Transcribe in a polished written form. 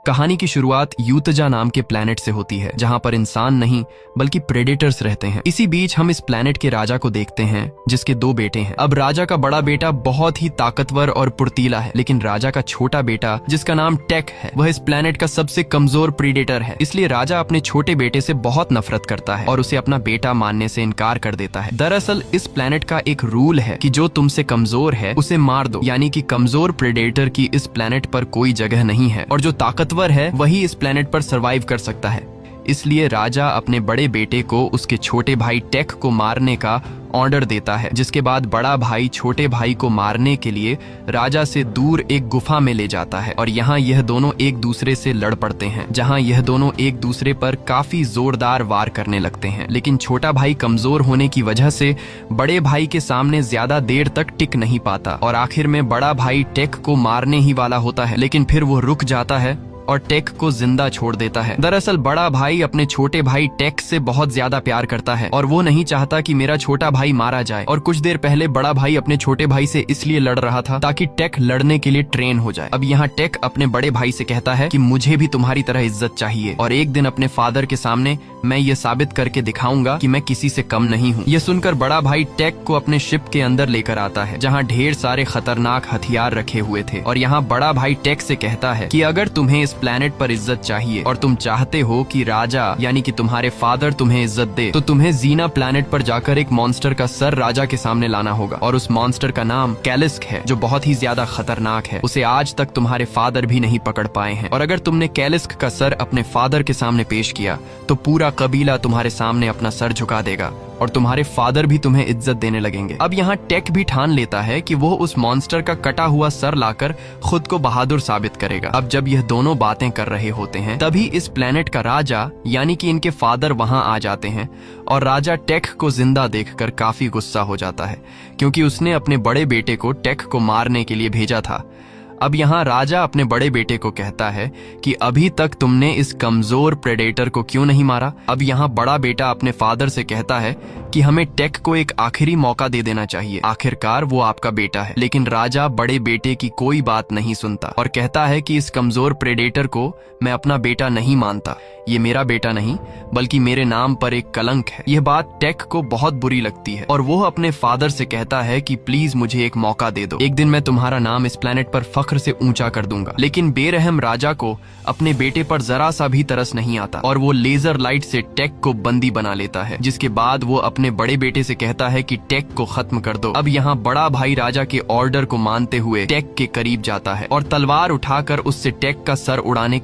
कहानी की शुरुआत यूतजा नाम के प्लेनेट से होती है, जहां पर इंसान नहीं बल्कि प्रेडेटर्स रहते हैं। इसी बीच हम इस प्लेनेट के राजा को देखते हैं, जिसके 2 बेटे हैं। अब राजा का बड़ा बेटा बहुत ही ताकतवर और फुर्तीला है, लेकिन राजा का छोटा बेटा, जिसका नाम टेक है, वह इस प्लेनेट का सबसे कमजोर प्रेडेटर है। इसलिए राजा अपने छोटे बेटे से बहुत नफरत करता है और उसे अपना बेटा मानने से इनकार कर देता है। दरअसल इस प्लेनेट का एक रूल है कि जो तुमसे कमजोर है उसे मार दो, यानी कि कमजोर प्रेडेटर की इस प्लेनेट पर कोई जगह नहीं है और जो ताकतवर है वही इस प्लेनेट पर सरवाइव कर सकता है। इसलिए राजा अपने बड़े बेटे को उसके छोटे भाई टेक को मारने का ऑर्डर देता है, जिसके बाद बड़ा भाई छोटे भाई को मारने के लिए राजा से दूर एक गुफा में ले जाता है और यहाँ यह दोनों एक दूसरे से लड़ पड़ते हैं, जहाँ यह दोनों एक दूसरे पर काफी जोरदार वार करने लगते हैं। लेकिन छोटा भाई कमजोर होने की वजह से बड़े भाई के सामने ज्यादा देर तक टिक नहीं पाता और आखिर में बड़ा भाई टेक को मारने ही वाला होता है, लेकिन फिर वो रुक जाता है और टेक को जिंदा छोड़ देता है। दरअसल बड़ा भाई अपने छोटे भाई टेक से बहुत ज्यादा प्यार करता है और वो नहीं चाहता कि मेरा छोटा भाई मारा जाए। और कुछ देर पहले बड़ा भाई अपने छोटे भाई से इसलिए लड़ रहा था ताकि टेक लड़ने के लिए ट्रेन हो जाए। अब यहाँ टेक अपने बड़े भाई से कहता है कि मुझे भी तुम्हारी तरह इज्जत चाहिए और एक दिन अपने फादर के सामने मैं ये साबित करके दिखाऊंगा कि मैं किसी से कम नहीं हूँ। ये सुनकर बड़ा भाई टेक को अपने शिप के अंदर लेकर आता है, जहाँ ढेर सारे खतरनाक हथियार रखे हुए थे और यहाँ बड़ा भाई टेक से कहता है कि अगर तुम्हें इस प्लेनेट पर इज्जत चाहिए और तुम चाहते हो कि राजा यानी कि तुम्हारे फादर तुम्हें इज्जत दे, तो तुम्हें जीना प्लेनेट पर जाकर एक मॉन्स्टर का सर राजा के सामने लाना होगा और उस मॉन्स्टर का नाम कैलिस्क है, जो बहुत ही ज्यादा खतरनाक है। उसे आज तक तुम्हारे फादर भी नहीं पकड़ पाए हैं और अगर तुमने कैलिस्क का सर अपने फादर के सामने पेश किया तो पूरा कबीला तुम्हारे सामने अपना सर झुका देगा और तुम्हारे फादर भी तुम्हें इज्जत देने लगेंगे। अब यहाँ टेक भी ठान लेता है कि वो उस मॉन्स्टर का कटा हुआ सर लाकर खुद को बहादुर साबित करेगा। अब जब यह दोनों बातें कर रहे होते हैं तभी इस प्लेनेट का राजा यानी कि इनके फादर वहां आ जाते हैं और राजा टेक को जिंदा देखकर काफी गुस्सा हो जाता है, क्योंकि उसने अपने बड़े बेटे को टेक को मारने के लिए भेजा था। अब यहाँ राजा अपने बड़े बेटे को कहता है कि अभी तक तुमने इस कमजोर प्रेडेटर को क्यों नहीं मारा। अब यहाँ बड़ा बेटा अपने फादर से कहता है कि हमें टेक को एक आखिरी मौका दे देना चाहिए, आखिरकार वो आपका बेटा है। लेकिन राजा बड़े बेटे की कोई बात नहीं सुनता और कहता है कि इस कमजोर प्रेडेटर को मैं अपना बेटा नहीं मानता, ये मेरा बेटा नहीं बल्कि मेरे नाम पर एक कलंक है। यह बात टेक को बहुत बुरी लगती है और वो अपने फादर से कहता है कि प्लीज मुझे एक मौका दे दो, एक दिन मैं तुम्हारा नाम इस प्लेनेट पर फख्र से ऊंचा कर दूंगा। लेकिन बेरहम राजा को अपने बेटे पर जरा सा भी तरस नहीं आता और वो लेजर लाइट से टेक को बंदी बना लेता है, जिसके बाद वो अपने बड़े बेटे से कहता है कि टेक को खत्म कर दो। अब यहाँ बड़ा भाई राजा के ऑर्डर को मानते हुए टेक के करीब जाता है और तलवार उठाकर उससे टेक का सर उड़ाने